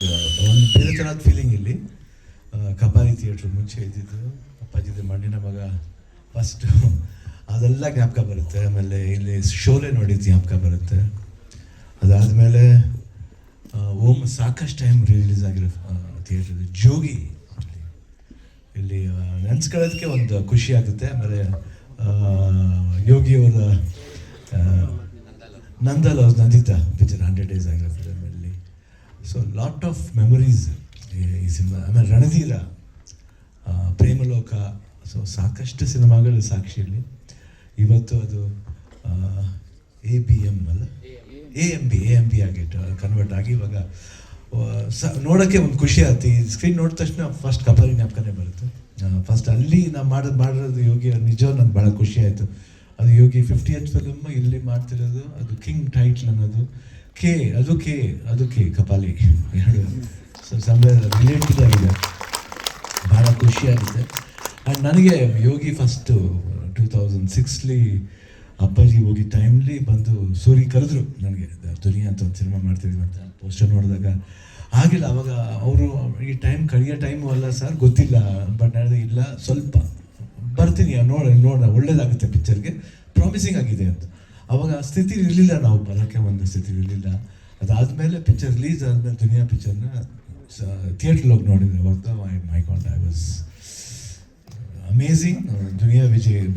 ಒಂದು ಬೇರೆ ಥರದ ಫೀಲಿಂಗ್ ಇಲ್ಲಿ. ಕಪಾಲಿ ಥಿಯೇಟ್ರ್ ಮುಂಚೆ ಇದ್ದಿದ್ದು, ಅಪ್ಪಾಜಿದ ಮಣ್ಣಿನ ಮಗ ಫಸ್ಟು, ಅದೆಲ್ಲ ಜ್ಞಾಪಕ ಬರುತ್ತೆ. ಆಮೇಲೆ ಇಲ್ಲಿ ಶೋಲೆ ನೋಡಿದ್ದು ಜ್ಞಾಪಕ ಬರುತ್ತೆ. ಅದಾದಮೇಲೆ ಓಮ್ ಸಾಕಷ್ಟು ಟೈಮ್ ರಿಲೀಸ್ ಆಗಿರೋ ಥಿಯೇಟ್ರ್ ಜೋಗಿ, ಇಲ್ಲಿ ನೆನ್ಸ್ಕೊಳ್ಳೋದಕ್ಕೆ ಒಂದು ಖುಷಿ ಆಗುತ್ತೆ. ಆಮೇಲೆ ಯೋಗಿಯವರ ನಂದಲ್ ಅವ್ರ ನಂದಿತಾ ಪಿಕ್ಚರ್ 100 days ಆಗಿರೋ ಫಿಲಮಲ್ಲಿ. ಸೊ ಲಾಟ್ ಆಫ್ ಮೆಮೊರೀಸ್ ಈ ಸಿನಿಮಾ. ಆಮೇಲೆ ರಣಧೀರ, ಪ್ರೇಮಲೋಕ, ಸೊ ಸಾಕಷ್ಟು ಸಿನಿಮಾಗಳು ಸಾಕ್ಷಿಯಲ್ಲಿ. ಇವತ್ತು ಅದು ABM ಅಲ್ಲ, AMB ಆಗಿಟ್ಟು ಕನ್ವರ್ಟ್ ಆಗಿ ಇವಾಗ ನೋಡೋಕ್ಕೆ ಒಂದು ಖುಷಿ ಆಯ್ತು. ಈ ಸ್ಕ್ರೀನ್ ನೋಡಿದ ತಕ್ಷಣ ಫಸ್ಟ್ ಕಪಾಲಿ ಜ್ಞಾಪಕನೇ ಬರುತ್ತೆ. ಫಸ್ಟ್ ಅಲ್ಲಿ ನಾವು ಮಾಡಿರೋದು ಯೋಗಿ ನಿಜ ನನಗೆ ಭಾಳ ಖುಷಿ ಆಯಿತು. ಅದು ಯೋಗಿ 50th ಫಿಲಮ್ ಇಲ್ಲಿ ಮಾಡ್ತಿರೋದು. ಅದು ಕಿಂಗ್ ಟೈಟ್ಲ್ ಅನ್ನೋದು ಅದು ಕೆ ಕಪಾಲಿ ಎರಡು ಸಮಯ ರಿಲೇಟೆಡ್ ಆಗಿದೆ. ಭಾಳ ಖುಷಿಯಾಗುತ್ತೆ. ಆ್ಯಂಡ್ ನನಗೆ ಯೋಗಿ ಫಸ್ಟು 2006 ಅಪ್ಪಾಜಿ ಹೋಗಿ ಟೈಮ್ಲಿ ಬಂದು ಸೂರಿ ಕರೆದ್ರು ನನಗೆ, ದುನಿಯಾ ಅಂತ ಒಂದು ಸಿನಿಮಾ ಮಾಡ್ತಿದ್ವಿ ಅಂತ ಪೋಸ್ಟರ್ ನೋಡಿದಾಗ. ಆಗಿಲ್ಲ ಅವಾಗ ಅವರು ಈ ಟೈಮ್ ಕಳೆಯೋ ಟೈಮು ಅಲ್ಲ ಸರ್, ಗೊತ್ತಿಲ್ಲ. ಬಟ್ ಹೇಳಿದೆ ಇಲ್ಲ ಸ್ವಲ್ಪ ಬರ್ತೀನಿ, ನೋಡ ಒಳ್ಳೇದಾಗುತ್ತೆ ಪಿಕ್ಚರ್ಗೆ, ಪ್ರಾಮಿಸಿಂಗ್ ಆಗಿದೆ ಅಂತ. ಅವಾಗ ಸ್ಥಿತಿ ಇರಲಿಲ್ಲ, ನಾವು ಬರೋಕ್ಕೆ ಒಂದು ಸ್ಥಿತಿ ಇರಲಿಲ್ಲ. ಅದಾದಮೇಲೆ ಪಿಕ್ಚರ್ ರಿಲೀಸ್ ಆದಮೇಲೆ ದುನಿಯಾ ಪಿಕ್ಚರ್ನ ಥಿಯೇಟ್ರಲ್ಲಿ ಹೋಗಿ ನೋಡಿದೆ. ಹೊರತು my god, I was amazing. Duniya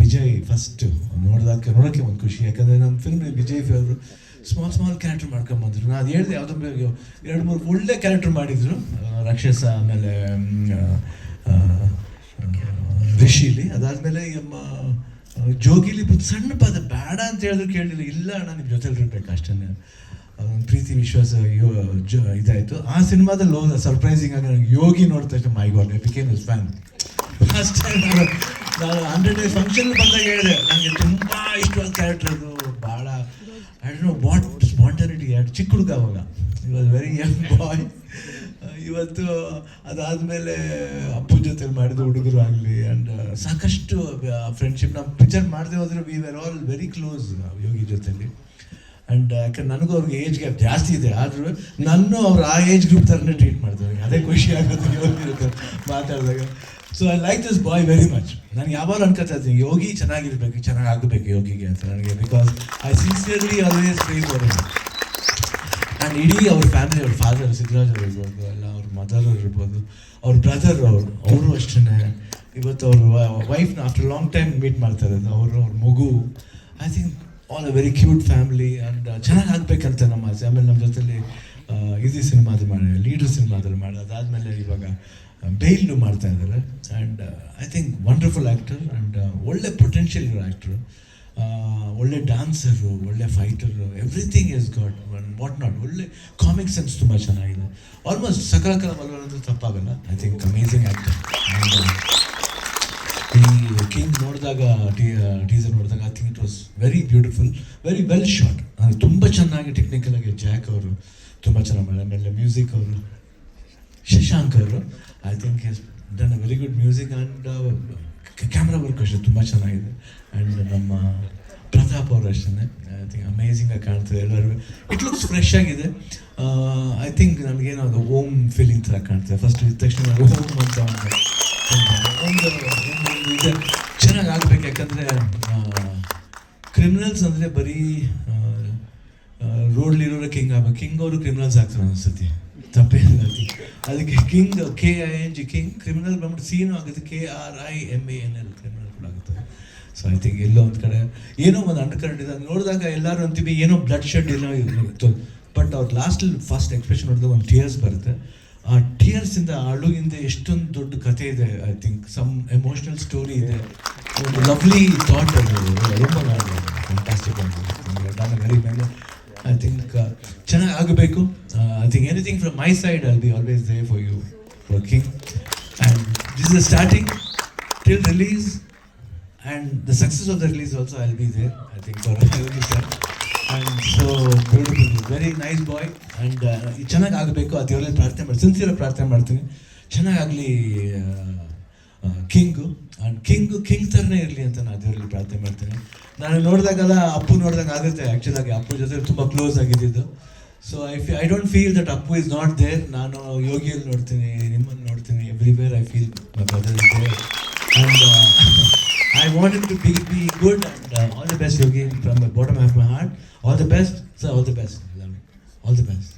Vijay first ನೋಡೋಕ್ಕೆ ಒಂದು ಖುಷಿ. ಯಾಕಂದರೆ ನನ್ನ ಫಿಲ್ಮ್ ವಿಜಯ್ ಅವರು ಸ್ಮಾಲ್ ಕ್ಯಾರೆಕ್ಟರ್ ಮಾಡ್ಕೊಂಬಂದ್ರು. ನಾನು ಅದು ಹೇಳಿದೆ, ಯಾವುದೋ 2-3 ಒಳ್ಳೆ ಕ್ಯಾರೆಕ್ಟರ್ ಮಾಡಿದರು. ರಾಕ್ಷಸ, ಆಮೇಲೆ ರಿಷಿಲಿ, ಅದಾದಮೇಲೆ ಜೋಗಿಲಿ ಸಣ್ಣ ಪದ ಬೇಡ ಅಂತ ಹೇಳಿದ್ರು ಕೇಳಲಿಲ್ಲ. ಇಲ್ಲ ಅಣ್ಣ ನಿಮ್ಮ ಜೊತೆಲಿ ಇರಬೇಕು ಅಷ್ಟೇ, ಪ್ರೀತಿ ವಿಶ್ವಾಸ ಇದಾಯಿತು. ಆ ಸಿನಿಮಾದಲ್ಲಿ ಹೋದ ಸರ್ಪ್ರೈಸಿಂಗ್ ಆಗಿ ನನಗೆ ಯೋಗಿ ನೋಡಿದ ತಕ್ಷಣ my god, I became his fan. First time ನಾನು 100 days ಫಂಕ್ಷನ್ ಬಂದಾಗ ಹೇಳಿದೆ, ನನಗೆ ತುಂಬ ಇಷ್ಟವಾದ ಕ್ಯಾರೆಕ್ಟರ್ ಅದು. ಭಾಳ ಐ ಡೋಂಟ್ ನೋ ವಾಟ್ ಸ್ಪಾಂಟನಿಟಿ. ಚಿಕ್ಕ ಹುಡುಗ ಅವಾಗ, he was very young boy. ಇವತ್ತು ಅದಾದಮೇಲೆ ಅಪ್ಪು ಜೊತೆ ಮಾಡಿದ ಹುಡುಗರು ಆಗಲಿ, ಆ್ಯಂಡ್ ಸಾಕಷ್ಟು ಫ್ರೆಂಡ್ಶಿಪ್. ನಾವು ಪಿಕ್ಚರ್ ಮಾಡದೆ ಹೋದರೆ we were all very close Yogi ಜೊತೆಲಿ. ಆ್ಯಂಡ್ ಯಾಕಂದ್ರೆ ನನಗೂ ಅವ್ರಿಗೆ ಏಜ್ ಗ್ಯಾಪ್ ಜಾಸ್ತಿ ಇದೆ, ಆದರೂ ನಾನು ಅವ್ರು ಆ ಏಜ್ ಗ್ರೂಪ್ ಥರನೇ ಟ್ರೀಟ್ ಮಾಡ್ತಾರೆ. ಅದೇ ಖುಷಿ ಆಗುತ್ತೆ ಯೋಗಿ ಜೊತೆ ಮಾತಾಡಿದಾಗ. So I like this boy very much. ನನಗೆ ಯಾವಾಗಲೂ ಅನ್ಕೋತಾ ಇದ್ದೀನಿ ಯೋಗಿ ಚೆನ್ನಾಗಿ ಆಗಬೇಕು ಯೋಗಿಗೆ ಅಂತ ನನಗೆ. Because I sincerely always pray for him. And ಇಡೀ ಅವ್ರ ಫ್ಯಾಮಿಲಿ, ಅವ್ರ ಫಾದರ್ ಸಿದ್ದರಾಜ್ ಅವರು ಇರ್ಬೋದು, ಎಲ್ಲ ಅವ್ರ ಮದರ್ ಇರ್ಬೋದು, ಅವ್ರ ಬ್ರದರ್ ಅವರು ಅಷ್ಟೇ. ಇವತ್ತು ಅವ್ರ ವೈಫ್ನ ಆಫ್ಟರ್ ಲಾಂಗ್ ಟೈಮ್ ಮೀಟ್ ಮಾಡ್ತಾ ಇರೋದು, ಅವ್ರ ಮಗು. I think all a very cute family. And ಚೆನ್ನಾಗಿ ಆಗಬೇಕಂತ ನಮ್ಮ ಆಸೆ. ಆಮೇಲೆ ನಮ್ಮ ಜೊತೆಲಿ ಸಿನಿಮಾದಲ್ಲಿ ಮಾಡಿ, ಲೀಡರ್ ಸಿನಿಮಾದಲ್ಲಿ ಮಾಡಿ, ಅದಾದಮೇಲೆ ಇವಾಗ ಬೇಲ್ನು ಮಾಡ್ತಾ ಇದ್ದಾರೆ. And I think wonderful actor. And ಒಳ್ಳೆ ಪೊಟೆನ್ಷಿಯಲ್ ಇರೋ ಆ್ಯಕ್ಟ್ರು, ಒಳ್ಳೆ ಡ್ಯಾನ್ಸರು, ಒಳ್ಳೆ fighter, everything is god what not. ಒಳ್ಳೆ ಕಾಮಿಕ್ ಸೆನ್ಸ್ ತುಂಬ ಚೆನ್ನಾಗಿದೆ. ಆಲ್ಮೋಸ್ಟ್ ಸಕಲಕಲ ಬಲ್ಲವರಂದ್ರೂ ತಪ್ಪಾಗಲ್ಲ. I think amazing actor. ಈ ಕಿಂಗ್ ನೋಡಿದಾಗ, ಟೀಸರ್ ನೋಡಿದಾಗ, I think it was very beautiful, very well shot. ತುಂಬ ಚೆನ್ನಾಗಿ ಟೆಕ್ನಿಕಲಾಗಿ ಜಾಕ್ ಅವರು ತುಂಬ ಚೆನ್ನಾಗಿ ಮಾಡಿ. ಆಮೇಲೆ ಮ್ಯೂಸಿಕ್ ಅವರು ಶಶಾಂಕ್ ಅವರು, I think has done a very good music. And camera work ಅಷ್ಟೇ ತುಂಬ ಚೆನ್ನಾಗಿದೆ. ಆ್ಯಂಡ್ ನಮ್ಮ ಪ್ರತಾಪ್ ಅವರು ಅಷ್ಟೇ, ಐ ಥಿಂಕ್ ಅಮೇಝಿಂಗಾಗಿ ಕಾಣ್ತದೆ ಎಲ್ಲರೂ. ಇಟ್ ಲುಕ್ಸ್ ಫ್ರೆಶ್ ಆಗಿದೆ. ಐ ಥಿಂಕ್ ನನಗೇನೋ ಅದು ಓಮ್ ಫೀಲಿಂಗ್ ಥರ ಕಾಣ್ತದೆ. ಫಸ್ಟ್ ಇದ್ದ ತಕ್ಷಣ ಓಮ್ ಅಂತ ಒಂದು ಇದೆ, ಚೆನ್ನಾಗಿ ಆಗಬೇಕು. ಯಾಕಂದರೆ ಕ್ರಿಮಿನಲ್ಸ್ ಅಂದರೆ ಬರೀ ರೋಡ್ಲಿರೋರ ಕಿಂಗ್ ಆಗಬೇಕು. ಕಿಂಗ್ ಅವರು ಕ್ರಿಮಿನಲ್ಸ್ ಆಗ್ತಾರೆ ಅನಿಸುತ್ತೆ, ತಪ್ಪೇನಿಲ್ಲ. ಅದಕ್ಕೆ ಕಿಂಗ್ KING ಕಿಂಗ್, ಕ್ರಿಮಿನಲ್ ಬಂದ್ಬಿಟ್ಟು ಸೀನು ಆಗುತ್ತೆ KRIMANL, ಕ್ರಿಮಿನಲ್ ಕೂಡ ಆಗುತ್ತೆ. ಸೊ ಐ ಥಿಂಕ್ ಎಲ್ಲೋ ಒಂದು ಕಡೆ ಏನೋ ಒಂದು ಅಂಡರ್ಕರೆಂಟ್ ಇದೆ. ನೋಡಿದಾಗ ಎಲ್ಲರೂ ಅಂತೀವಿ ಏನೋ ಬ್ಲಡ್ ಶೆಡ್ ಏನೋ ಇತ್ತು. ಬಟ್ ಅವ್ರ ಲಾಸ್ಟಲ್ಲಿ ಫಸ್ಟ್ ಎಕ್ಸ್ಪ್ರೆಷನ್ ನೋಡಿದಾಗ ಒಂದು ಟೀಯರ್ಸ್ ಬರುತ್ತೆ. ಆ ಟೀಯರ್ಸಿಂದ ಅಳುಗಿಂದ ಎಷ್ಟೊಂದು ದೊಡ್ಡ ಕಥೆ ಇದೆ. I think some emotional story ಇದೆ, ಒಂದು ಲವ್ಲಿ ಥಾಟ್. ಅದು ತುಂಬ ಫ್ಯಾಂಟಾಸ್ಟಿಕ್ ಆಗಿದೆ. Very well. ಐ ಥಿಂಕ್ ಚೆನ್ನಾಗಿ ಆಗಬೇಕು. I think anything from my side I will be always there for you, for king. And this is the starting till release, and the success of the release also I will be there, I think for sir. And so beautiful, very nice boy. And ಚೆನ್ನಾಗಿ ಆಗಬೇಕು, ಅದು ದೇವರಲ್ಲಿ ಪ್ರಾರ್ಥನೆ ಮಾಡಿ, ಸಿನ್ಸಿಯರಾಗಿ ಪ್ರಾರ್ಥನೆ ಮಾಡ್ತೀನಿ ಚೆನ್ನಾಗಾಗಲಿ king. And king ಥರನೇ ಇರಲಿ ಅಂತ ನಾನು ದೇವರಲ್ಲಿ ಪ್ರಾರ್ಥನೆ ಮಾಡ್ತೀನಿ. ನಾನು ನೋಡಿದಾಗೆಲ್ಲ ಅಪ್ಪು ನೋಡಿದಾಗ ಆಗುತ್ತೆ. ಆ್ಯಕ್ಚುಲಾಗಿ ಅಪ್ಪು ಜೊತೆ ತುಂಬ ಕ್ಲೋಸ್ ಆಗಿದ್ದು. So I don't feel that Appu is not there. ನಾನು ಯೋಗಿಯಲ್ಲಿ ನೋಡ್ತೀನಿ, ನಿಮ್ಮನ್ನು ನೋಡ್ತೀನಿ, everywhere I feel my brother is there. And I want him to be good, and all the best, Yogi, from the bottom of my heart. All the best, sir, all the best. All the best.